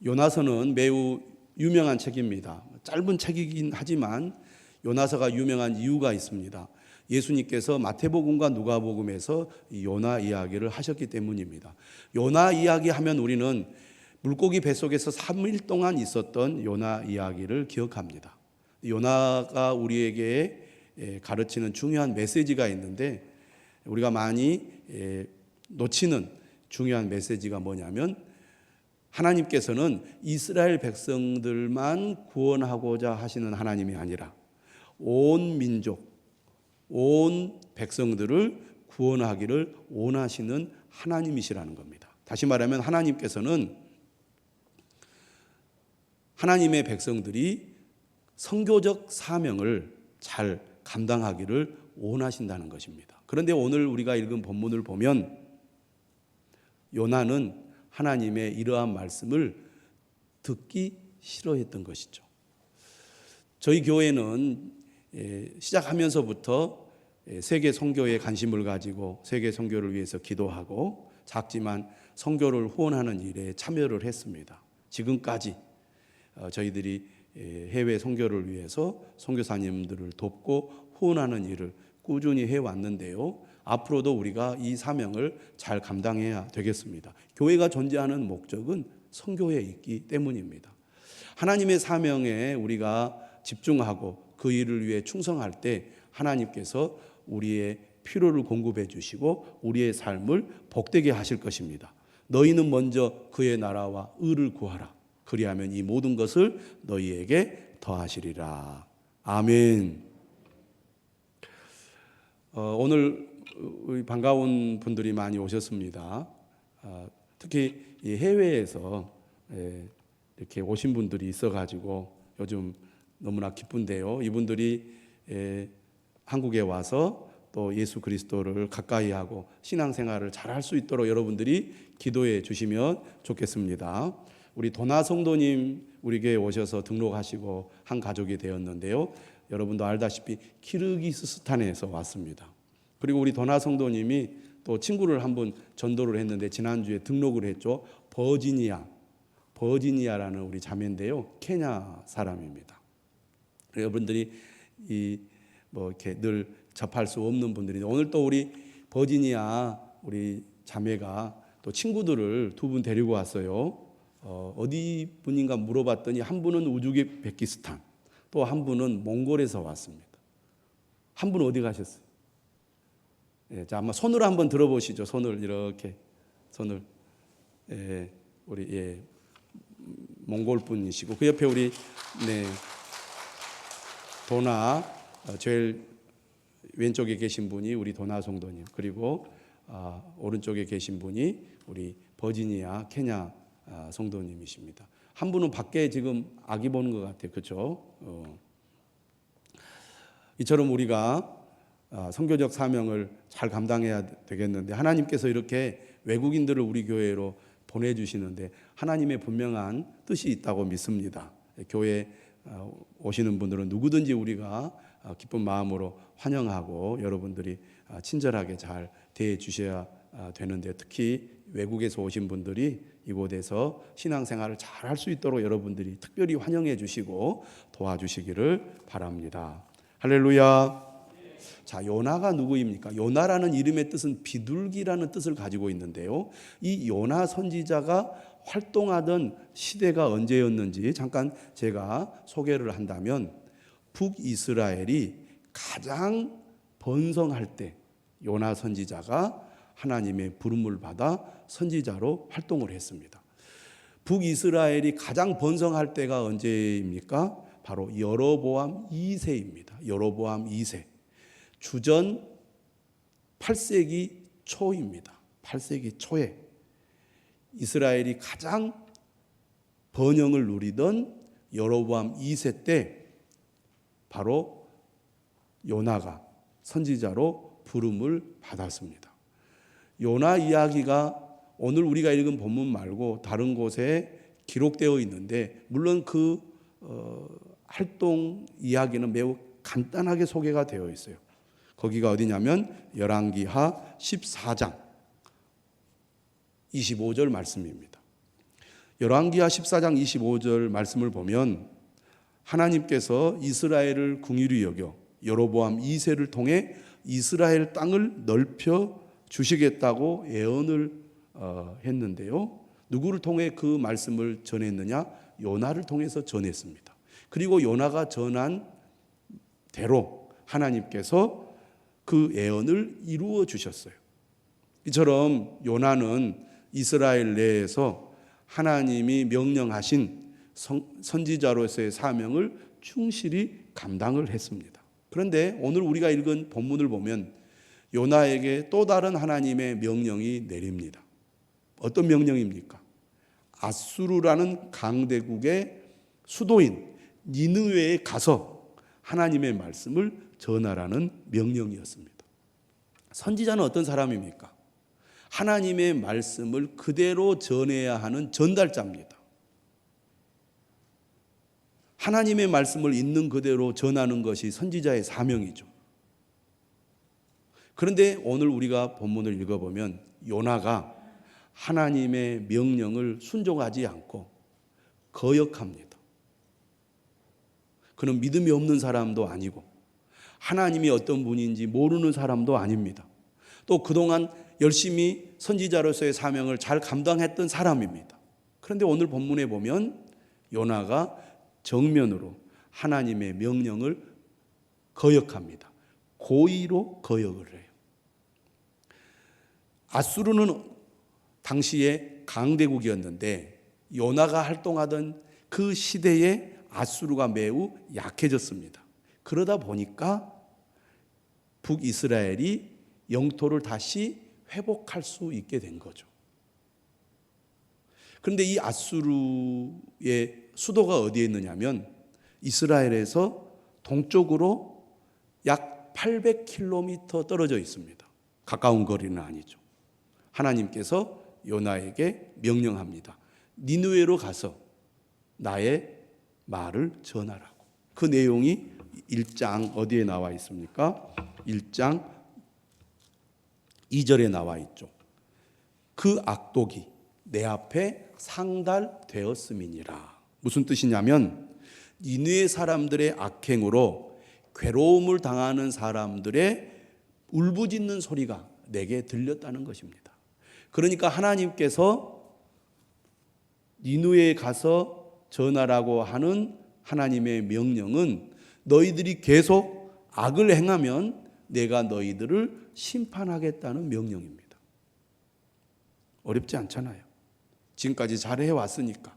요나서는 매우 유명한 책입니다. 짧은 책이긴 하지만 요나서가 유명한 이유가 있습니다. 예수님께서 마태복음과 누가복음에서 요나 이야기를 하셨기 때문입니다. 요나 이야기 하면 우리는 물고기 뱃속에서 3일 동안 있었던 요나 이야기를 기억합니다. 요나가 우리에게 가르치는 중요한 메시지가 있는데, 우리가 많이 놓치는 중요한 메시지가 뭐냐면, 하나님께서는 이스라엘 백성들만 구원하고자 하시는 하나님이 아니라 온 민족, 온 백성들을 구원하기를 원하시는 하나님이시라는 겁니다. 다시 말하면 하나님께서는 하나님의 백성들이 선교적 사명을 잘 감당하기를 원하신다는 것입니다. 그런데 오늘 우리가 읽은 본문을 보면 요나는 하나님의 이러한 말씀을 듣기 싫어했던 것이죠. 저희 교회는 시작하면서부터 세계 선교에 관심을 가지고 세계 선교를 위해서 기도하고 작지만 선교를 후원하는 일에 참여를 했습니다. 지금까지 저희들이 해외 선교를 위해서 선교사님들을 돕고 후원하는 일을 꾸준히 해왔는데요. 앞으로도 우리가 이 사명을 잘 감당해야 되겠습니다. 교회가 존재하는 목적은 선교에 있기 때문입니다. 하나님의 사명에 우리가 집중하고 그 일을 위해 충성할 때 하나님께서 우리의 필요를 공급해 주시고 우리의 삶을 복되게 하실 것입니다. 너희는 먼저 그의 나라와 의를 구하라. 그리하면 이 모든 것을 너희에게 더하시리라. 아멘. 오늘 반가운 분들이 많이 오셨습니다. 특히 이 해외에서 이렇게 오신 분들이 있어가지고 요즘 너무나 기쁜데요. 이분들이 한국에 와서 또 예수 그리스도를 가까이 하고 신앙생활을 잘 할 수 있도록 여러분들이 기도해 주시면 좋겠습니다. 우리 도나 성도님 우리 교회에 오셔서 등록하시고 한 가족이 되었는데요. 여러분도 알다시피 키르기스스탄에서 왔습니다. 그리고 우리 도나 성도님이 또 친구를 한번 전도를 했는데 지난주에 등록을 했죠. 버지니아라는 우리 자매인데요. 케냐 사람입니다. 여러분들이 이렇게 늘 접할 수 없는 분들인데 오늘 또 우리 버지니아 우리 자매가 또 친구들을 두 분 데리고 왔어요. 어디 분인가 물어봤더니 한 분은 우즈베키스탄, 또 한 분은 몽골에서 왔습니다. 한 분은 어디 가셨어요? 자, 한번 손으로 한번 들어보시죠. 손을 이렇게 손을 우리 몽골 분이시고 그 옆에 우리 도나 제일 왼쪽에 계신 분이 우리 도나 성도님, 그리고 오른쪽에 계신 분이 우리 버지니아 케냐 성도님이십니다. 한 분은 밖에 지금 아기 보는 것 같아요. 그렇죠? 이처럼 우리가 선교적 사명을 잘 감당해야 되겠는데 하나님께서 이렇게 외국인들을 우리 교회로 보내주시는데 하나님의 분명한 뜻이 있다고 믿습니다. 교회 오시는 분들은 누구든지 우리가 기쁜 마음으로 환영하고 여러분들이 친절하게 잘 대해 주셔야 되는데 특히 외국에서 오신 분들이 이곳에서 신앙생활을 잘 할 수 있도록 여러분들이 특별히 환영해 주시고 도와주시기를 바랍니다. 할렐루야. 자, 요나가 누구입니까? 요나라는 이름의 뜻은 비둘기라는 뜻을 가지고 있는데요. 이 요나 선지자가 활동하던 시대가 언제였는지 잠깐 제가 소개를 한다면 북이스라엘이 가장 번성할 때 요나 선지자가 하나님의 부름을 받아 선지자로 활동을 했습니다. 북이스라엘이 가장 번성할 때가 언제입니까? 바로 여로보암 2세입니다. 여로보암 2세. 주전 8세기 초입니다. 8세기 초에 이스라엘이 가장 번영을 누리던 여로보암 2세 때 바로 요나가 선지자로 부름을 받았습니다. 요나 이야기가 오늘 우리가 읽은 본문 말고 다른 곳에 기록되어 있는데 물론 그 활동 이야기는 매우 간단하게 소개가 되어 있어요. 거기가 어디냐면 열왕기하 14장 25절 말씀입니다. 열왕기하 14장 25절 말씀을 보면 하나님께서 이스라엘을 긍휼히 여겨 여로보암 2세를 통해 이스라엘 땅을 넓혀 주시겠다고 예언을 했는데요. 누구를 통해 그 말씀을 전했느냐? 요나를 통해서 전했습니다. 그리고 요나가 전한 대로 하나님께서 그 예언을 이루어 주셨어요. 이처럼 요나는 이스라엘 내에서 하나님이 명령하신 선지자로서의 사명을 충실히 감당을 했습니다. 그런데 오늘 우리가 읽은 본문을 보면 요나에게 또 다른 하나님의 명령이 내립니다. 어떤 명령입니까? 아수르라는 강대국의 수도인 니느웨에 가서 하나님의 말씀을 전하라는 명령이었습니다. 선지자는 어떤 사람입니까? 하나님의 말씀을 그대로 전해야 하는 전달자입니다. 하나님의 말씀을 있는 그대로 전하는 것이 선지자의 사명이죠. 그런데 오늘 우리가 본문을 읽어보면 요나가 하나님의 명령을 순종하지 않고 거역합니다. 그는 믿음이 없는 사람도 아니고 하나님이 어떤 분인지 모르는 사람도 아닙니다. 또 그동안 열심히 선지자로서의 사명을 잘 감당했던 사람입니다. 그런데 오늘 본문에 보면 요나가 정면으로 하나님의 명령을 거역합니다. 고의로 거역을 해요. 아수르는 당시에 강대국이었는데 요나가 활동하던 그 시대에 아수르가 매우 약해졌습니다. 그러다 보니까 북이스라엘이 영토를 다시 회복할 수 있게 된 거죠. 그런데 이 아수르의 수도가 어디에 있느냐면 이스라엘에서 동쪽으로 약 800km 떨어져 있습니다. 가까운 거리는 아니죠. 하나님께서 요나에게 명령합니다. 니느웨로 가서 나의 말을 전하라고. 그 내용이 1장 어디에 나와 있습니까? 1장 2절에 나와 있죠. 그 악독이 내 앞에 상달되었음이니라. 무슨 뜻이냐면 니느웨 사람들의 악행으로 괴로움을 당하는 사람들의 울부짖는 소리가 내게 들렸다는 것입니다. 그러니까 하나님께서 니느웨에 가서 전하라고 하는 하나님의 명령은 너희들이 계속 악을 행하면 내가 너희들을 심판하겠다는 명령입니다. 어렵지 않잖아요. 지금까지 잘해 왔으니까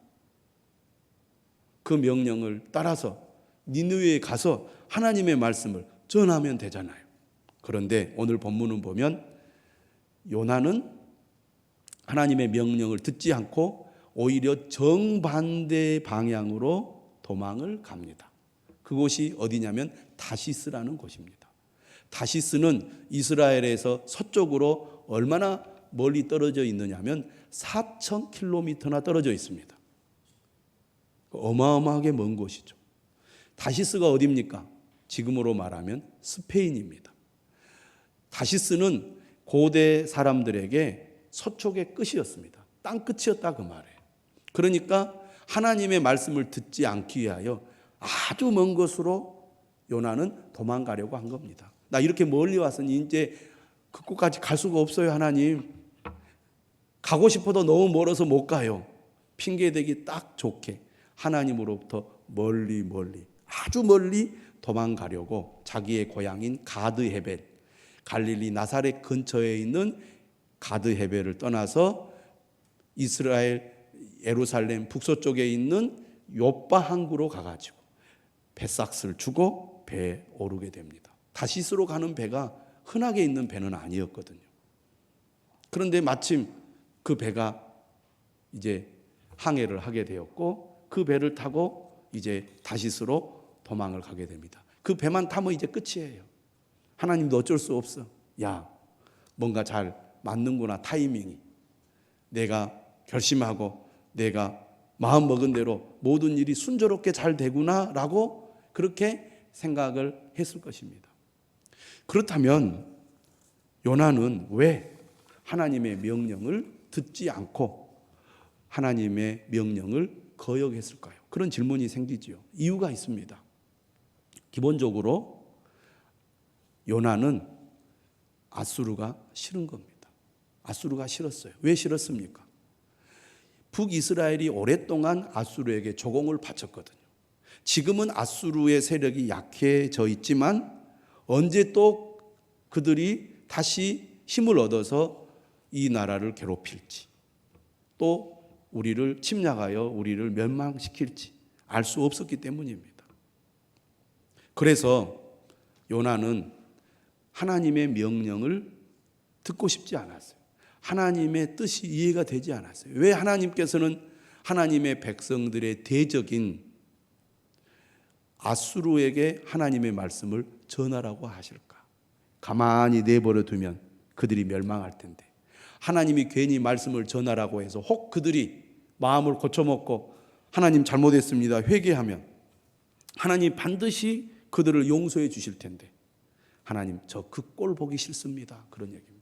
그 명령을 따라서 니느웨에 가서 하나님의 말씀을 전하면 되잖아요. 그런데 오늘 본문을 보면 요나는 하나님의 명령을 듣지 않고 오히려 정반대 방향으로 도망을 갑니다. 그곳이 어디냐면 다시스라는 곳입니다. 다시스는 이스라엘에서 서쪽으로 얼마나 멀리 떨어져 있느냐면 4,000km나 떨어져 있습니다. 어마어마하게 먼 곳이죠. 다시스가 어디입니까? 지금으로 말하면 스페인입니다. 다시스는 고대 사람들에게 서쪽의 끝이었습니다. 땅 끝이었다 그 말이에요. 그러니까 하나님의 말씀을 듣지 않기 위하여 아주 먼 곳으로 요나는 도망가려고 한 겁니다. 나 이렇게 멀리 왔으니 이제 그곳까지 갈 수가 없어요. 하나님, 가고 싶어도 너무 멀어서 못 가요. 핑계대기 딱 좋게 하나님으로부터 멀리 아주 멀리 도망가려고 자기의 고향인 가드 헤벨, 갈릴리 나사렛 근처에 있는 가드 헤벨을 떠나서 이스라엘 예루살렘 북서쪽에 있는 요빠 항구로 가가지고 배삭스를 주고 배에 오르게 됩니다. 다시스로 가는 배가 흔하게 있는 배는 아니었거든요. 그런데 마침 그 배가 이제 항해를 하게 되었고 그 배를 타고 이제 다시스로 도망을 가게 됩니다. 그 배만 타면 이제 끝이에요. 하나님도 어쩔 수 없어. 야, 뭔가 잘 맞는구나, 타이밍이. 내가 결심하고 내가 마음 먹은 대로 모든 일이 순조롭게 잘 되구나 라고 그렇게 생각을 했을 것입니다. 그렇다면 요나는 왜 하나님의 명령을 듣지 않고 하나님의 명령을 거역했을까요? 그런 질문이 생기지요. 이유가 있습니다. 기본적으로 요나는 아수르가 싫은 겁니다. 아수르가 싫었어요. 왜 싫었습니까? 북이스라엘이 오랫동안 아수르에게 조공을 바쳤거든요. 지금은 아수르의 세력이 약해져 있지만 언제 또 그들이 다시 힘을 얻어서 이 나라를 괴롭힐지, 또 우리를 침략하여 우리를 멸망시킬지 알 수 없었기 때문입니다. 그래서 요나는 하나님의 명령을 듣고 싶지 않았어요. 하나님의 뜻이 이해가 되지 않았어요. 왜 하나님께서는 하나님의 백성들의 대적인 아수르에게 하나님의 말씀을 전하라고 하실까? 가만히 내버려 두면 그들이 멸망할 텐데, 하나님이 괜히 말씀을 전하라고 해서 혹 그들이 마음을 고쳐먹고 하나님 잘못했습니다 회개하면 하나님 반드시 그들을 용서해 주실 텐데, 하나님 저 그 꼴 보기 싫습니다, 그런 얘기입니다.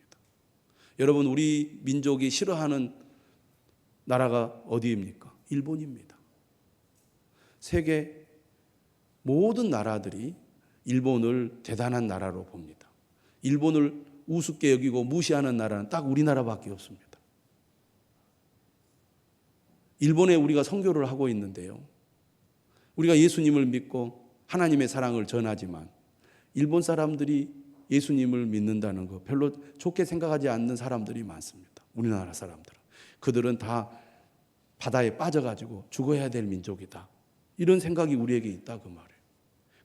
여러분, 우리 민족이 싫어하는 나라가 어디입니까? 일본입니다. 세계 모든 나라들이 일본을 대단한 나라로 봅니다. 일본을 우습게 여기고 무시하는 나라는 딱 우리나라밖에 없습니다. 일본에 우리가 선교를 하고 있는데요, 우리가 예수님을 믿고 하나님의 사랑을 전하지만 일본 사람들이 예수님을 믿는다는 거 별로 좋게 생각하지 않는 사람들이 많습니다. 우리나라 사람들은. 그들은 다 바다에 빠져가지고 죽어야 될 민족이다, 이런 생각이 우리에게 있다, 그 말이에요.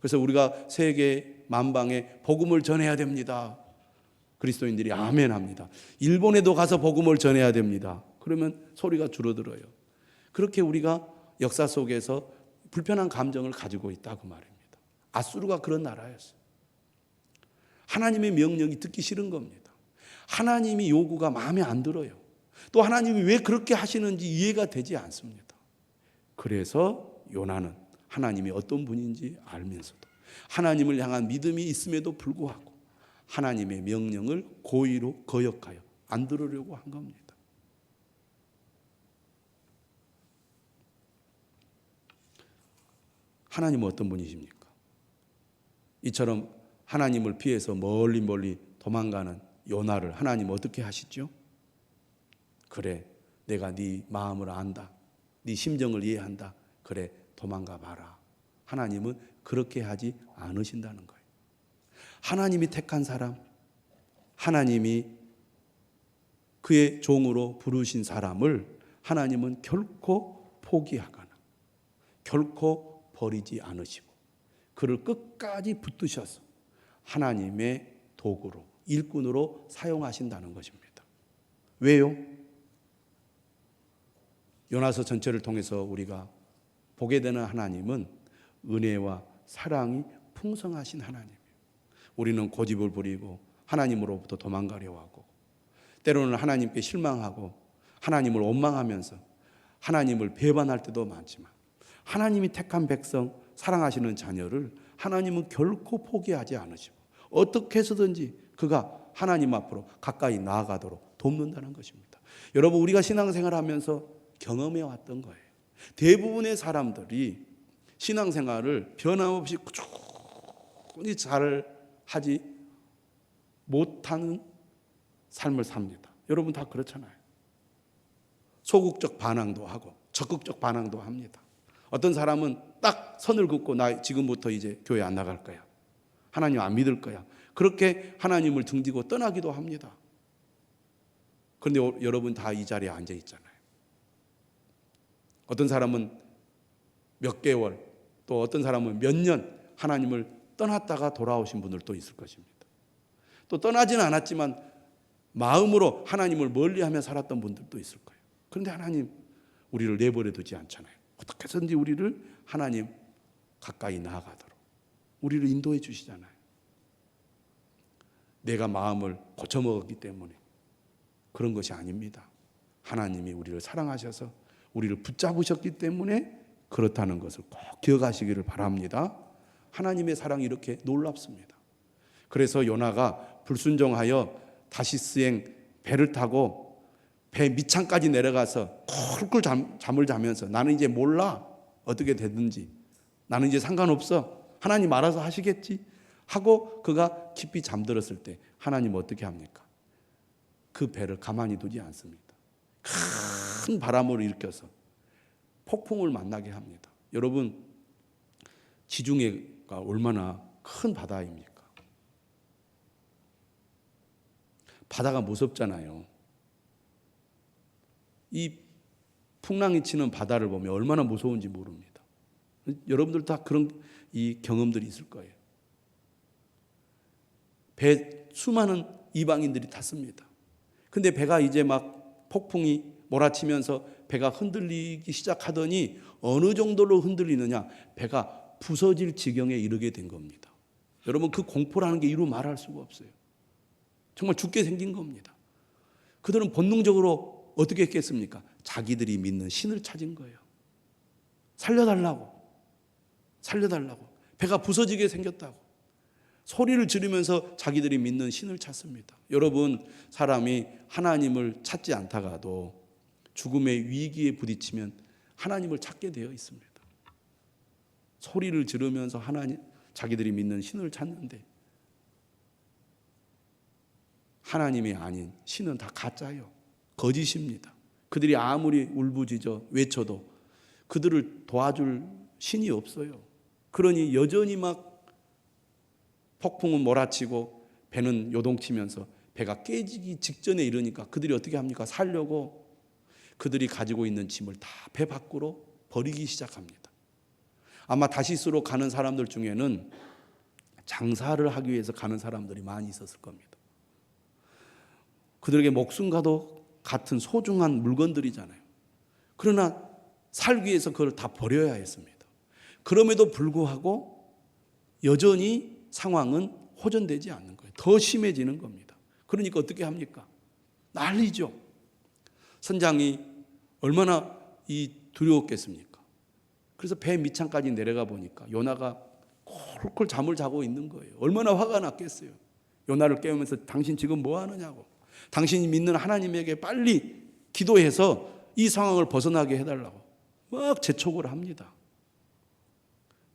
그래서 우리가 세계 만방에 복음을 전해야 됩니다. 그리스도인들이 아멘 합니다. 일본에도 가서 복음을 전해야 됩니다. 그러면 소리가 줄어들어요. 그렇게 우리가 역사 속에서 불편한 감정을 가지고 있다, 그 말입니다. 아수르가 그런 나라였어요. 하나님의 명령이 듣기 싫은 겁니다. 하나님이 요구가 마음에 안 들어요. 또 하나님이 왜 그렇게 하시는지 이해가 되지 않습니다. 그래서 요나는 하나님이 어떤 분인지 알면서도 하나님을 향한 믿음이 있음에도 불구하고 하나님의 명령을 고의로 거역하여 안 들으려고 한 겁니다. 하나님은 어떤 분이십니까? 이처럼 하나님을 피해서 멀리 도망가는 요나를 하나님 어떻게 하시죠? 그래, 내가 네 마음을 안다, 네 심정을 이해한다, 그래 도망가 봐라. 하나님은 그렇게 하지 않으신다는 거예요. 하나님이 택한 사람, 하나님이 그의 종으로 부르신 사람을 하나님은 결코 포기하거나 결코 버리지 않으시고 그를 끝까지 붙드셔서 하나님의 도구로, 일꾼으로 사용하신다는 것입니다. 왜요? 요나서 전체를 통해서 우리가 보게 되는 하나님은 은혜와 사랑이 풍성하신 하나님이에요. 우리는 고집을 부리고 하나님으로부터 도망가려 하고, 때로는 하나님께 실망하고 하나님을 원망하면서 하나님을 배반할 때도 많지만, 하나님이 택한 백성, 사랑하시는 자녀를 하나님은 결코 포기하지 않으시고 어떻게 해서든지 그가 하나님 앞으로 가까이 나아가도록 돕는다는 것입니다. 여러분, 우리가 신앙생활을 하면서 경험해 왔던 거예요. 대부분의 사람들이 신앙생활을 변함없이 꾸준히 잘 하지 못하는 삶을 삽니다. 여러분 다 그렇잖아요. 소극적 반항도 하고 적극적 반항도 합니다. 어떤 사람은 딱 선을 긋고 나 지금부터 이제 교회 안 나갈 거야, 하나님 안 믿을 거야, 그렇게 하나님을 등지고 떠나기도 합니다. 그런데 여러분 다 이 자리에 앉아 있잖아요. 어떤 사람은 몇 개월, 또 어떤 사람은 몇 년 하나님을 떠났다가 돌아오신 분들도 있을 것입니다. 또 떠나지는 않았지만 마음으로 하나님을 멀리하며 살았던 분들도 있을 거예요. 그런데 하나님 우리를 내버려 두지 않잖아요. 어떻게 해서든지 우리를 하나님 가까이 나아가도록 우리를 인도해 주시잖아요. 내가 마음을 고쳐먹었기 때문에 그런 것이 아닙니다. 하나님이 우리를 사랑하셔서 우리를 붙잡으셨기 때문에 그렇다는 것을 꼭 기억하시기를 바랍니다. 하나님의 사랑이 이렇게 놀랍습니다. 그래서 요나가 불순종하여 다시스행 배를 타고 배 밑창까지 내려가서 쿨쿨 잠을 자면서 나는 이제 몰라. 어떻게 되든지. 나는 이제 상관없어. 하나님 알아서 하시겠지. 하고 그가 깊이 잠들었을 때 하나님 어떻게 합니까? 그 배를 가만히 두지 않습니다. 큰 바람을 일으켜서 폭풍을 만나게 합니다. 여러분, 지중해가 얼마나 큰 바다입니까? 바다가 무섭잖아요. 이 풍랑이 치는 바다를 보면 얼마나 무서운지 모릅니다. 여러분들 다 그런 이 경험들이 있을 거예요. 배 수많은 이방인들이 탔습니다. 근데 배가 이제 막 폭풍이 몰아치면서 배가 흔들리기 시작하더니 어느 정도로 흔들리느냐? 배가 부서질 지경에 이르게 된 겁니다. 여러분, 그 공포라는 게 이루 말할 수가 없어요. 정말 죽게 생긴 겁니다. 그들은 본능적으로 어떻게 했겠습니까? 자기들이 믿는 신을 찾은 거예요. 살려달라고. 배가 부서지게 생겼다고. 소리를 지르면서 자기들이 믿는 신을 찾습니다. 여러분, 사람이 하나님을 찾지 않다가도 죽음의 위기에 부딪히면 하나님을 찾게 되어 있습니다. 소리를 지르면서 자기들이 믿는 신을 찾는데 하나님이 아닌 신은 다 가짜예요. 거짓입니다. 그들이 아무리 울부짖어 외쳐도 그들을 도와줄 신이 없어요. 그러니 여전히 막 폭풍은 몰아치고 배는 요동치면서 배가 깨지기 직전에 이르니까 그들이 어떻게 합니까? 살려고 그들이 가지고 있는 짐을 다 배 밖으로 버리기 시작합니다. 아마 다시스로 가는 사람들 중에는 장사를 하기 위해서 가는 사람들이 많이 있었을 겁니다. 그들에게 목숨과도 같은 소중한 물건들이잖아요. 그러나 살기 위해서 그걸 다 버려야 했습니다. 그럼에도 불구하고 여전히 상황은 호전되지 않는 거예요. 더 심해지는 겁니다. 그러니까 어떻게 합니까? 난리죠. 선장이 얼마나 두려웠겠습니까? 그래서 배 밑창까지 내려가 보니까 요나가 콜콜 잠을 자고 있는 거예요. 얼마나 화가 났겠어요. 요나를 깨우면서 당신 지금 뭐 하느냐고. 당신이 믿는 하나님에게 빨리 기도해서 이 상황을 벗어나게 해달라고 막 재촉을 합니다.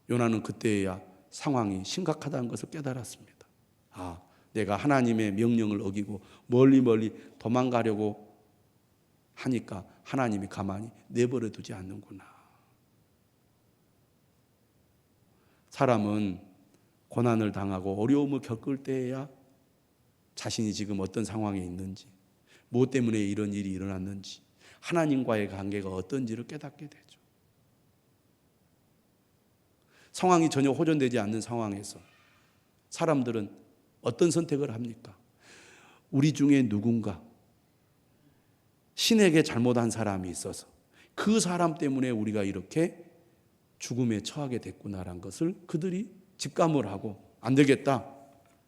요나는 그때야 상황이 심각하다는 것을 깨달았습니다. 아, 내가 하나님의 명령을 어기고 멀리 도망가려고 하니까 하나님이 가만히 내버려 두지 않는구나. 사람은 고난을 당하고 어려움을 겪을 때에야 자신이 지금 어떤 상황에 있는지, 무엇 때문에 이런 일이 일어났는지, 하나님과의 관계가 어떤지를 깨닫게 되죠. 상황이 전혀 호전되지 않는 상황에서 사람들은 어떤 선택을 합니까? 우리 중에 누군가 신에게 잘못한 사람이 있어서 그 사람 때문에 우리가 이렇게 죽음에 처하게 됐구나라는 것을 그들이 직감을 하고 안 되겠다.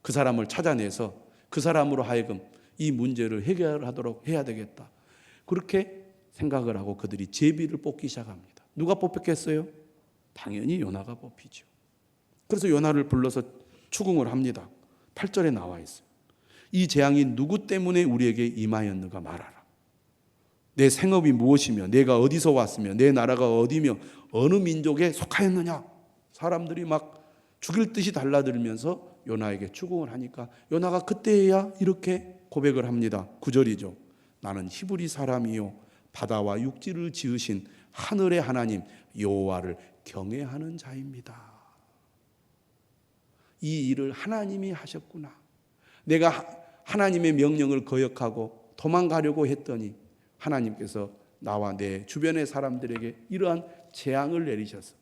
그 사람을 찾아내서 그 사람으로 하여금 이 문제를 해결하도록 해야 되겠다. 그렇게 생각을 하고 그들이 제비를 뽑기 시작합니다. 누가 뽑혔겠어요? 당연히 요나가 뽑히죠. 그래서 요나를 불러서 추궁을 합니다. 8절에 나와 있어요. 이 재앙이 누구 때문에 우리에게 임하였는가 말하라. 내 생업이 무엇이며 내가 어디서 왔으며 내 나라가 어디며 어느 민족에 속하였느냐. 사람들이 막 죽일 듯이 달라들면서 요나에게 추궁을 하니까 요나가 그때야 이렇게 고백을 합니다. 9절이죠. 나는 히브리 사람이요 바다와 육지를 지으신 하늘의 하나님 여호와를 경외하는 자입니다. 이 일을 하나님이 하셨구나. 내가 하나님의 명령을 거역하고 도망가려고 했더니 하나님께서 나와 내 주변의 사람들에게 이러한 재앙을 내리셔서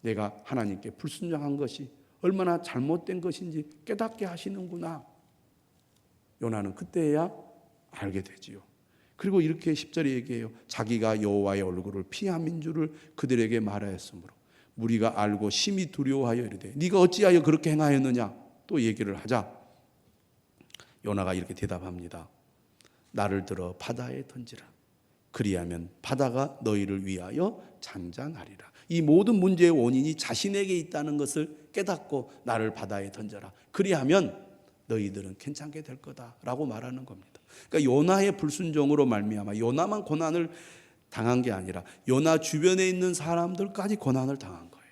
내가 하나님께 불순종한 것이 얼마나 잘못된 것인지 깨닫게 하시는구나. 요나는 그때야 알게 되지요. 그리고 이렇게 10절에 얘기해요. 자기가 여호와의 얼굴을 피함인 줄을 그들에게 말하였으므로 무리가 알고 심히 두려워하여 이르되 네가 어찌하여 그렇게 행하였느냐. 또 얘기를 하자 요나가 이렇게 대답합니다. 나를 들어 바다에 던지라. 그리하면 바다가 너희를 위하여 잔잔하리라. 이 모든 문제의 원인이 자신에게 있다는 것을 깨닫고 나를 바다에 던져라. 그리하면 너희들은 괜찮게 될 거다라고 말하는 겁니다. 그러니까 요나의 불순종으로 말미암아 요나만 고난을 당한 게 아니라 요나 주변에 있는 사람들까지 고난을 당한 거예요.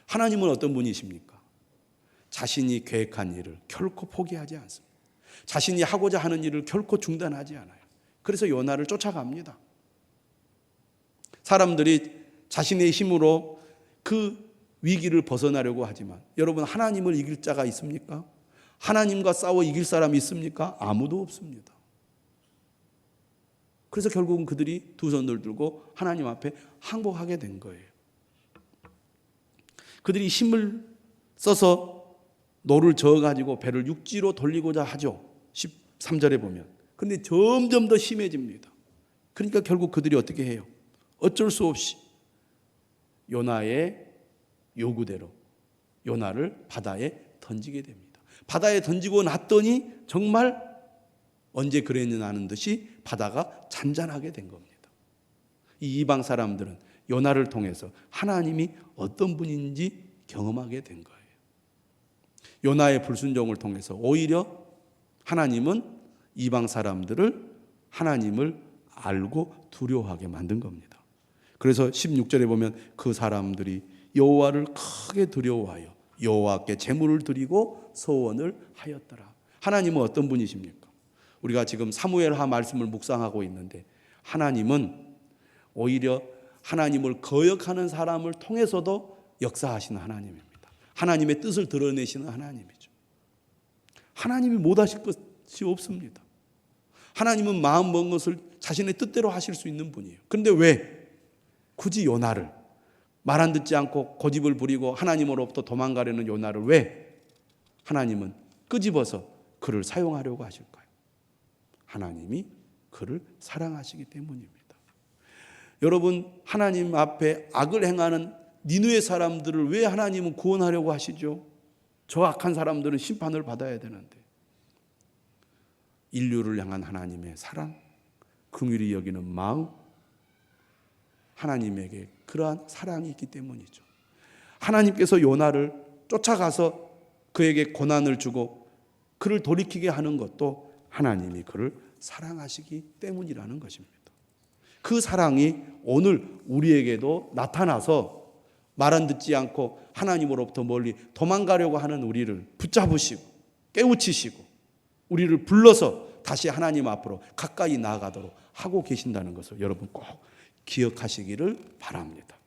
하나님은 어떤 분이십니까? 자신이 계획한 일을 결코 포기하지 않습니다. 자신이 하고자 하는 일을 결코 중단하지 않아요. 그래서 요나를 쫓아갑니다. 사람들이 자신의 힘으로 그 위기를 벗어나려고 하지만 여러분, 하나님을 이길 자가 있습니까? 하나님과 싸워 이길 사람이 있습니까? 아무도 없습니다. 그래서 결국은 그들이 두 손을 들고 하나님 앞에 항복하게 된 거예요. 그들이 힘을 써서 노를 저어가지고 배를 육지로 돌리고자 하죠. 13절에 보면. 그런데 점점 더 심해집니다. 그러니까 결국 그들이 어떻게 해요? 어쩔 수 없이 요나의 요구대로 요나를 바다에 던지게 됩니다. 바다에 던지고 났더니 정말 언제 그랬느냐 하는 듯이 바다가 잔잔하게 된 겁니다. 이 이방 사람들은 요나를 통해서 하나님이 어떤 분인지 경험하게 된 거예요. 요나의 불순종을 통해서 오히려 하나님은 이방 사람들을 하나님을 알고 두려워하게 만든 겁니다. 그래서 16절에 보면 그 사람들이 여호와를 크게 두려워하여 여호와께 제물을 드리고 소원을 하였더라. 하나님은 어떤 분이십니까? 우리가 지금 사무엘하 말씀을 묵상하고 있는데 하나님은 오히려 하나님을 거역하는 사람을 통해서도 역사하시는 하나님입니다. 하나님의 뜻을 드러내시는 하나님이죠. 하나님이 못하실 것이 없습니다. 하나님은 마음 먹은 것을 자신의 뜻대로 하실 수 있는 분이에요. 그런데 왜 굳이 요나를, 말 안 듣지 않고 고집을 부리고 하나님으로부터 도망가려는 요나를 왜 하나님은 끄집어서 그를 사용하려고 하실까요? 하나님이 그를 사랑하시기 때문입니다. 여러분, 하나님 앞에 악을 행하는 니느웨 사람들을 왜 하나님은 구원하려고 하시죠? 저 악한 사람들은 심판을 받아야 되는데. 인류를 향한 하나님의 사랑, 긍휼히 여기는 마음, 하나님에게 그러한 사랑이 있기 때문이죠. 하나님께서 요나를 쫓아가서 그에게 고난을 주고 그를 돌이키게 하는 것도 하나님이 그를 사랑하시기 때문이라는 것입니다. 그 사랑이 오늘 우리에게도 나타나서 말 안 듣지 않고 하나님으로부터 멀리 도망가려고 하는 우리를 붙잡으시고 깨우치시고 우리를 불러서 다시 하나님 앞으로 가까이 나아가도록 하고 계신다는 것을 여러분 꼭 기억하시기를 바랍니다.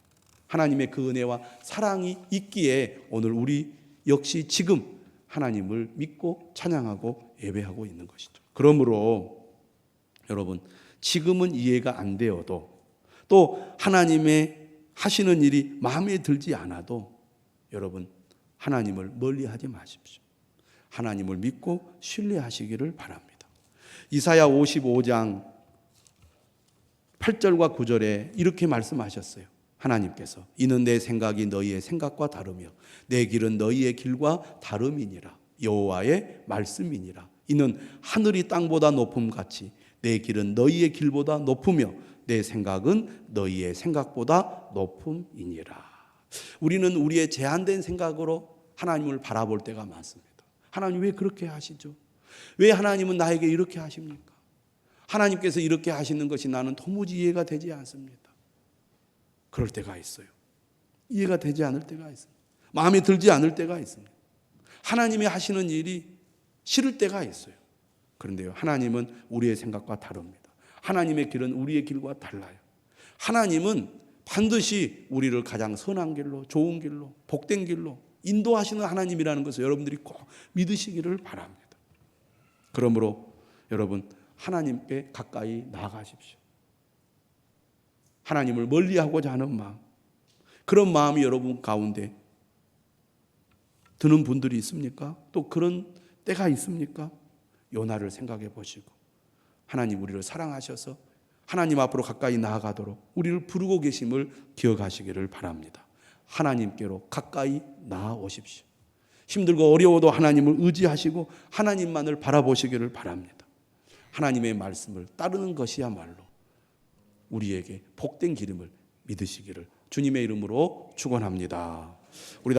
하나님의 그 은혜와 사랑이 있기에 오늘 우리 역시 지금 하나님을 믿고 찬양하고 예배하고 있는 것이죠. 그러므로 여러분, 지금은 이해가 안 되어도 또 하나님의 하시는 일이 마음에 들지 않아도 여러분, 하나님을 멀리하지 마십시오. 하나님을 믿고 신뢰하시기를 바랍니다. 이사야 55장 8절과 9절에 이렇게 말씀하셨어요. 하나님께서 이는 내 생각이 너희의 생각과 다르며 내 길은 너희의 길과 다름이니라. 여호와의 말씀이니라. 이는 하늘이 땅보다 높음같이 내 길은 너희의 길보다 높으며 내 생각은 너희의 생각보다 높음이니라. 우리는 우리의 제한된 생각으로 하나님을 바라볼 때가 많습니다. 하나님 왜 그렇게 하시죠? 왜 하나님은 나에게 이렇게 하십니까? 하나님께서 이렇게 하시는 것이 나는 도무지 이해가 되지 않습니다. 그럴 때가 있어요. 이해가 되지 않을 때가 있습니다. 마음에 들지 않을 때가 있습니다. 하나님이 하시는 일이 싫을 때가 있어요. 그런데요, 하나님은 우리의 생각과 다릅니다. 하나님의 길은 우리의 길과 달라요. 하나님은 반드시 우리를 가장 선한 길로, 좋은 길로, 복된 길로 인도하시는 하나님이라는 것을 여러분들이 꼭 믿으시기를 바랍니다. 그러므로 여러분, 하나님께 가까이 나아가십시오. 하나님을 멀리하고자 하는 마음, 그런 마음이 여러분 가운데 드는 분들이 있습니까? 또 그런 때가 있습니까? 요나를 생각해 보시고 하나님 우리를 사랑하셔서 하나님 앞으로 가까이 나아가도록 우리를 부르고 계심을 기억하시기를 바랍니다. 하나님께로 가까이 나아오십시오. 힘들고 어려워도 하나님을 의지하시고 하나님만을 바라보시기를 바랍니다. 하나님의 말씀을 따르는 것이야말로 우리에게 복된 기름을 믿으시기를 주님의 이름으로 축원합니다. 우리